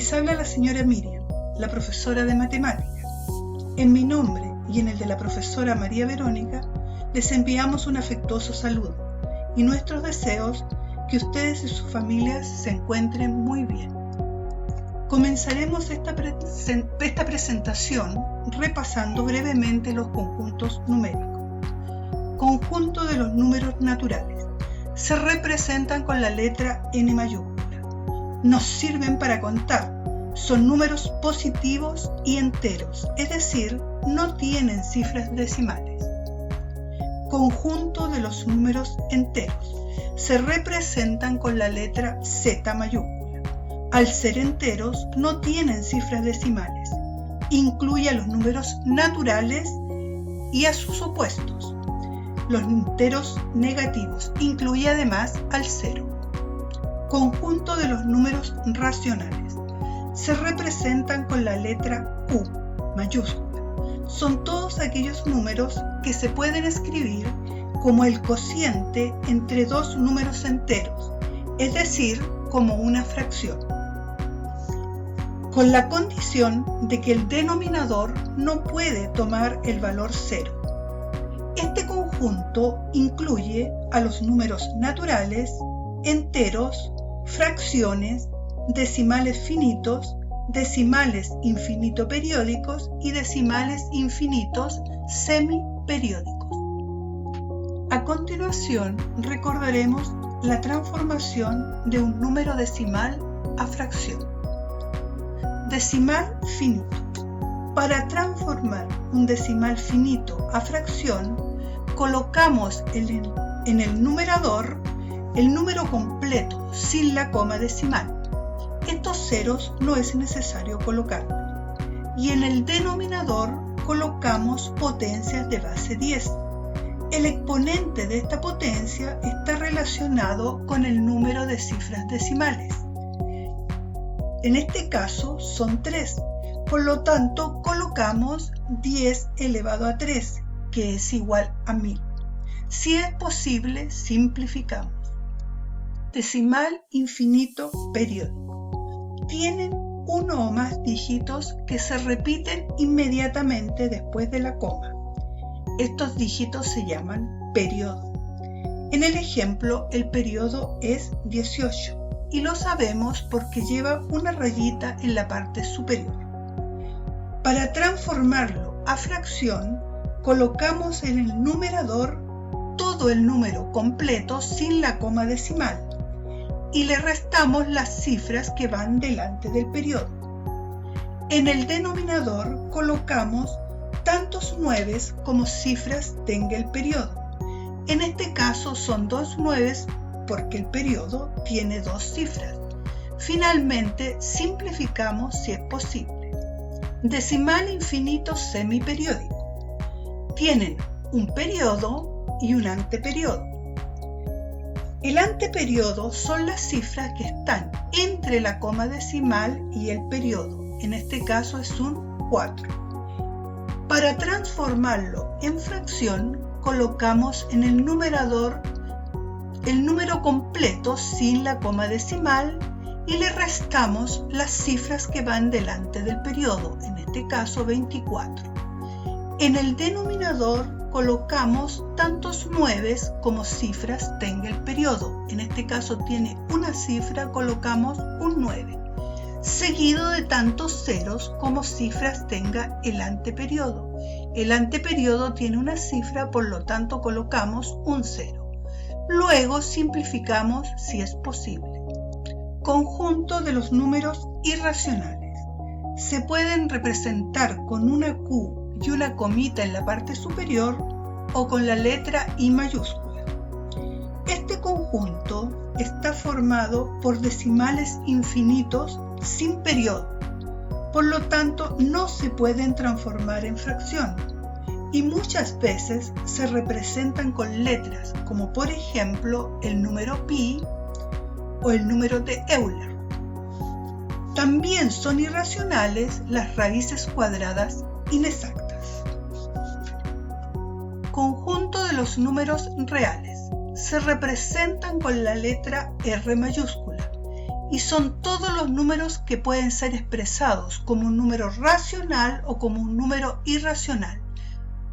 Les habla la señora Miriam, la profesora de matemáticas. En mi nombre y en el de la profesora María Verónica, les enviamos un afectuoso saludo y nuestros deseos que ustedes y sus familias se encuentren muy bien. Comenzaremos esta presentación repasando brevemente los conjuntos numéricos. Conjunto de los números naturales. Se representan con la letra N mayúscula. Nos sirven para contar. Son números positivos y enteros, es decir, no tienen cifras decimales. Conjunto de los números enteros. Se representan con la letra Z mayúscula. Al ser enteros, no tienen cifras decimales. Incluye a los números naturales y a sus opuestos. Los enteros negativos. Incluye además al cero. Conjunto de los números racionales. Se representan con la letra Q mayúscula. Son todos aquellos números que se pueden escribir como el cociente entre dos números enteros, es decir, como una fracción, con la condición de que el denominador no puede tomar el valor cero. Este conjunto incluye a los números naturales, enteros, fracciones, decimales finitos, decimales infinito periódicos y decimales infinitos semiperiódicos. A continuación, recordaremos la transformación de un número decimal a fracción. Decimal finito. Para transformar un decimal finito a fracción, colocamos en el numerador el número completo sin la coma decimal. Estos ceros no es necesario colocarlos. Y en el denominador colocamos potencias de base 10. El exponente de esta potencia está relacionado con el número de cifras decimales. En este caso son 3, por lo tanto colocamos 10 elevado a 13, que es igual a 1000. Si es posible, simplificamos. Decimal infinito periódico. Tienen uno o más dígitos que se repiten inmediatamente después de la coma. Estos dígitos se llaman periodo. En el ejemplo, el periodo es 18 y lo sabemos porque lleva una rayita en la parte superior. Para transformarlo a fracción, colocamos en el numerador todo el número completo sin la coma decimal y le restamos las cifras que van delante del periodo. En el denominador colocamos tantos 9 como cifras tenga el periodo. En este caso son 2 9 porque el periodo tiene 2 cifras. Finalmente simplificamos si es posible. Decimal infinito semiperiódico. Tienen un periodo y un anteperiodo. El anteperiodo son las cifras que están entre la coma decimal y el periodo. En este caso es un 4. Para transformarlo en fracción, colocamos en el numerador el número completo sin la coma decimal y le restamos las cifras que van delante del periodo, en este caso 24. En el denominador colocamos tantos 9 como cifras tenga el periodo. En este caso tiene una cifra, colocamos un 9. Seguido de tantos ceros como cifras tenga el anteperiodo. El anteperiodo tiene una cifra, por lo tanto colocamos un 0. Luego simplificamos si es posible. Conjunto de los números irracionales. Se pueden representar con una Q y una comita en la parte superior o con la letra I mayúscula. Este conjunto está formado por decimales infinitos sin periodo, por lo tanto no se pueden transformar en fracción y muchas veces se representan con letras como por ejemplo el número pi o el número de Euler. También son irracionales las raíces cuadradas inexactas. Conjunto de los números reales. Se representan con la letra R mayúscula. y son todos los números que pueden ser expresados como un número racional o como un número irracional.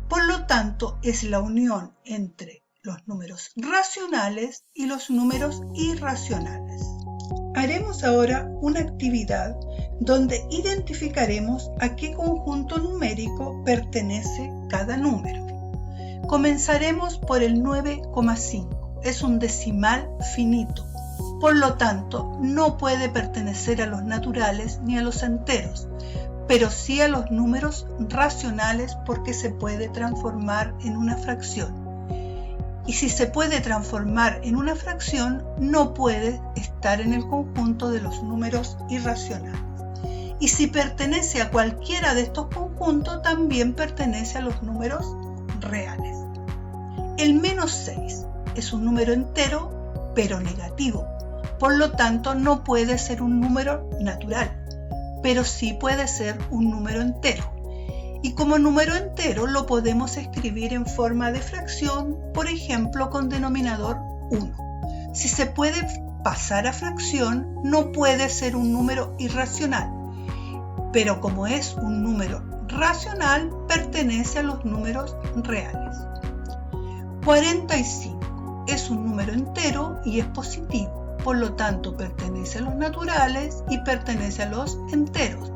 Por lo tanto, es la unión entre los números racionales y los números irracionales. Haremos ahora una actividad donde identificaremos a qué conjunto numérico pertenece cada número. Comenzaremos por el 9,5. Es un decimal finito. Por lo tanto, no puede pertenecer a los naturales ni a los enteros, pero sí a los números racionales porque se puede transformar en una fracción. Y si se puede transformar en una fracción, no puede estar en el conjunto de los números irracionales. Y si pertenece a cualquiera de estos conjuntos, también pertenece a los números reales. El menos 6 es un número entero, pero negativo. Por lo tanto, no puede ser un número natural, pero sí puede ser un número entero. Y como número entero lo podemos escribir en forma de fracción, por ejemplo, con denominador 1. Si se puede pasar a fracción, no puede ser un número irracional, pero como es un número racional, pertenece a los números reales. 45 es un número entero y es positivo. Por lo tanto, pertenece a los naturales y pertenece a los enteros.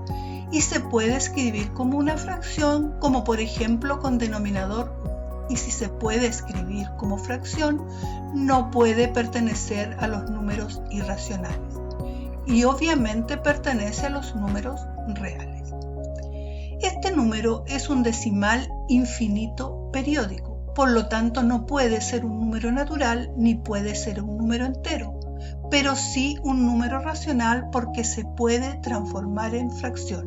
Y se puede escribir como una fracción, como por ejemplo con denominador 1. Y si se puede escribir como fracción, no puede pertenecer a los números irracionales. Y obviamente pertenece a los números reales. Este número es un decimal infinito periódico. Por lo tanto, no puede ser un número natural ni puede ser un número entero, pero sí un número racional porque se puede transformar en fracción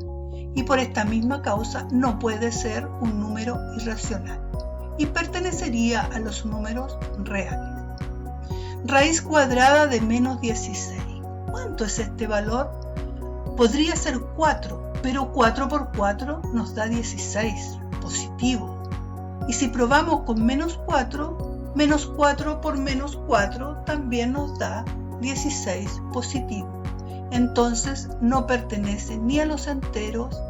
y por esta misma causa no puede ser un número irracional y pertenecería a los números reales. Raíz cuadrada de menos 16. ¿Cuánto es este valor? Podría ser 4, pero 4 por 4 nos da 16, positivo. Y si probamos con menos 4, menos 4 por menos 4 también nos da 16 positivo. Entonces no pertenece ni a los enteros,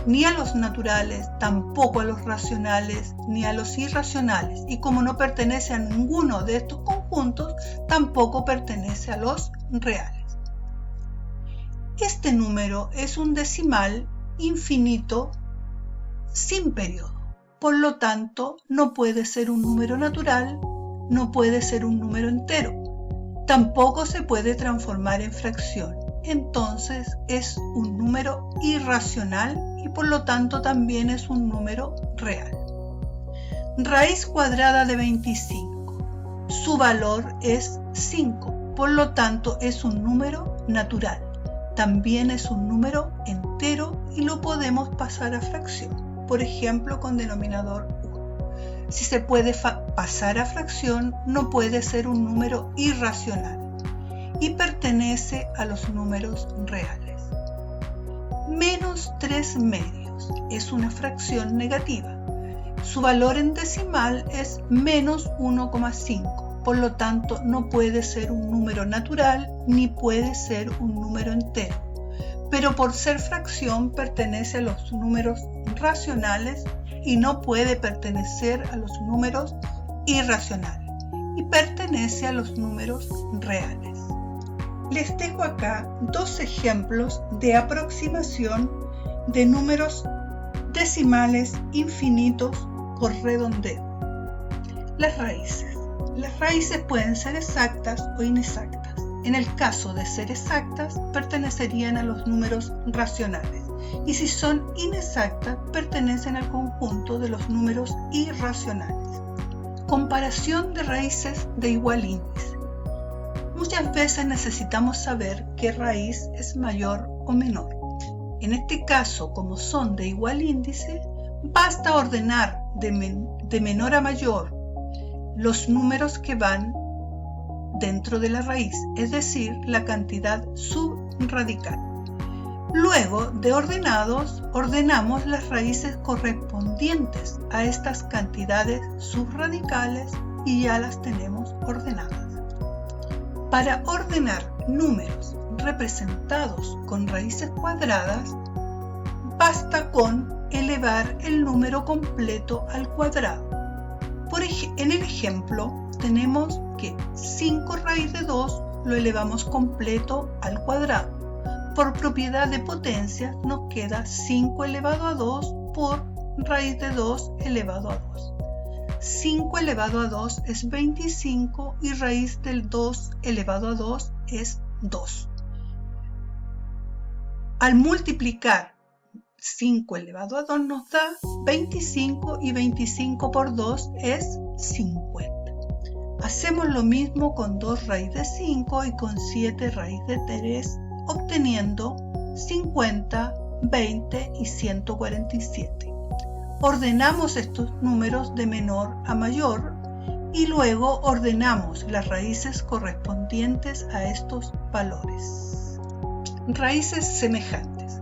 ni a los naturales, tampoco a los racionales, ni a los irracionales. Y como no pertenece a ninguno de estos conjuntos, tampoco pertenece a los reales. Este número es un decimal infinito sin periodo. Por lo tanto, no puede ser un número natural, no puede ser un número entero. Tampoco se puede transformar en fracción. Entonces es un número irracional y por lo tanto también es un número real. Raíz cuadrada de 25. Su valor es 5. Por lo tanto es un número natural. También es un número entero y lo podemos pasar a fracción. Por ejemplo, con denominador 1. Si se puede pasar a fracción, no puede ser un número irracional y pertenece a los números reales. Menos 3 medios es una fracción negativa. Su valor en decimal es menos 1,5. Por lo tanto, no puede ser un número natural ni puede ser un número entero. Pero por ser fracción pertenece a los números racionales y no puede pertenecer a los números irracionales y pertenece a los números reales. Les dejo acá dos ejemplos de aproximación de números decimales infinitos por redondeo. Las raíces. Las raíces pueden ser exactas o inexactas. En el caso de ser exactas, pertenecerían a los números racionales y si son inexactas, pertenecen al conjunto de los números irracionales. Comparación de raíces de igual índice. Muchas veces necesitamos saber qué raíz es mayor o menor. En este caso, como son de igual índice, basta ordenar de menor a mayor los números que van dentro de la raíz, es decir, la cantidad subradical. Luego de ordenados, ordenamos las raíces correspondientes a estas cantidades subradicales y ya las tenemos ordenadas. Para ordenar números representados con raíces cuadradas, basta con elevar el número completo al cuadrado. En el ejemplo tenemos que 5 raíz de 2 lo elevamos completo al cuadrado. Por propiedad de potencia nos queda 5 elevado a 2 por raíz de 2 elevado a 2. 5 elevado a 2 es 25 y raíz del 2 elevado a 2 es 2. Al multiplicar 5 elevado a 2 nos da 25 y 25 por 2 es 50. Hacemos lo mismo con 2 raíz de 5 y con 7 raíz de 3, obteniendo 50, 20 y 147. Ordenamos estos números de menor a mayor y luego ordenamos las raíces correspondientes a estos valores. Raíces semejantes.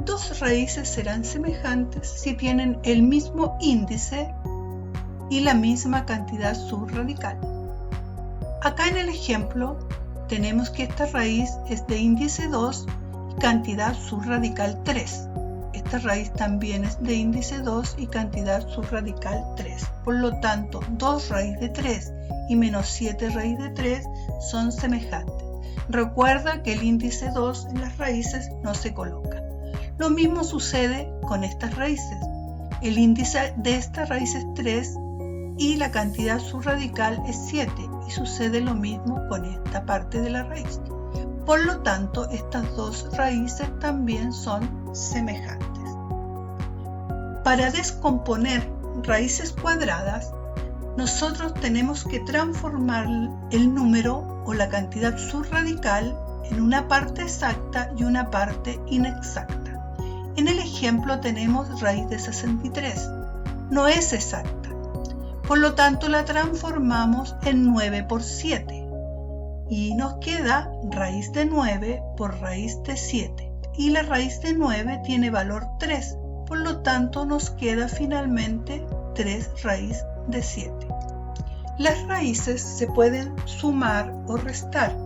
Dos raíces serán semejantes si tienen el mismo índice y la misma cantidad subradical. Acá en el ejemplo tenemos que esta raíz es de índice 2 y cantidad subradical 3. Esta raíz también es de índice 2 y cantidad subradical 3. Por lo tanto, 2 raíz de 3 y menos 7 raíz de 3 son semejantes. Recuerda que el índice 2 en las raíces no se coloca. Lo mismo sucede con estas raíces. El índice de esta raíz es 3 y la cantidad subradical es 7 y sucede lo mismo con esta parte de la raíz. Por lo tanto, estas dos raíces también son semejantes. Para descomponer raíces cuadradas, nosotros tenemos que transformar el número o la cantidad subradical en una parte exacta y una parte inexacta. En el ejemplo tenemos raíz de 63. No es exacta. Por lo tanto, la transformamos en 9 por 7. Y nos queda raíz de 9 por raíz de 7. Y la raíz de 9 tiene valor 3. Por lo tanto, nos queda finalmente 3 raíz de 7. Las raíces se pueden sumar o restar,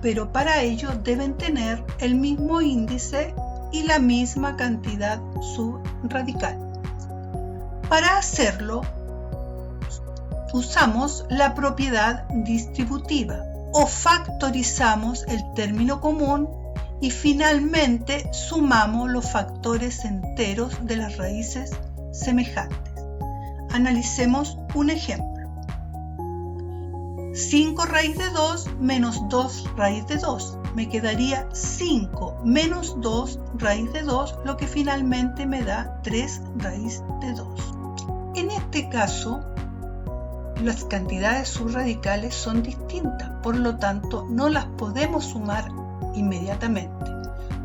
pero para ello deben tener el mismo índice y la misma cantidad subradical. Para hacerlo, usamos la propiedad distributiva o factorizamos el término común y finalmente sumamos los factores enteros de las raíces semejantes. Analicemos un ejemplo. 5 raíz de 2 menos 2 raíz de 2. Me quedaría 5 menos 2 raíz de 2, lo que finalmente me da 3 raíz de 2. En este caso, las cantidades subradicales son distintas, por lo tanto no las podemos sumar inmediatamente.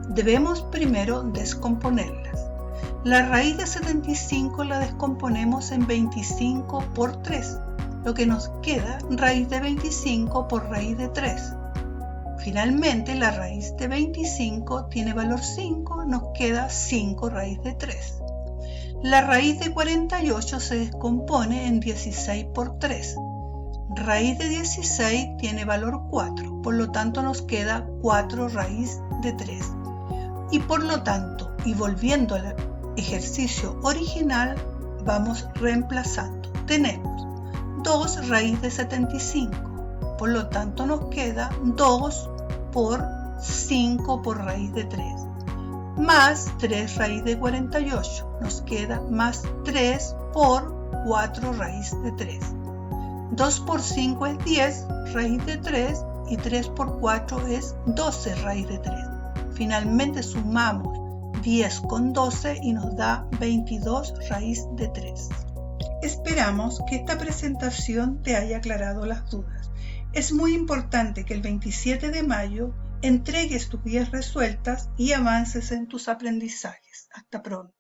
Debemos primero descomponerlas. La raíz de 75 la descomponemos en 25 por 3, lo que nos queda raíz de 25 por raíz de 3. Finalmente, la raíz de 25 tiene valor 5, nos queda 5 raíz de 3. La raíz de 48 se descompone en 16 por 3. Raíz de 16 tiene valor 4, por lo tanto nos queda 4 raíz de 3. Y por lo tanto, y volviendo al ejercicio original, vamos reemplazando. Tenemos 2 raíz de 75, por lo tanto nos queda 2 por 5 por raíz de 3. Más 3 raíz de 48, nos queda más 3 por 4 raíz de 3. 2 por 5 es 10 raíz de 3 y 3 por 4 es 12 raíz de 3. Finalmente sumamos 10 con 12 y nos da 22 raíz de 3. Esperamos que esta presentación te haya aclarado las dudas. Es muy importante que el 27 de mayo entregues tus guías resueltas y avances en tus aprendizajes. Hasta pronto.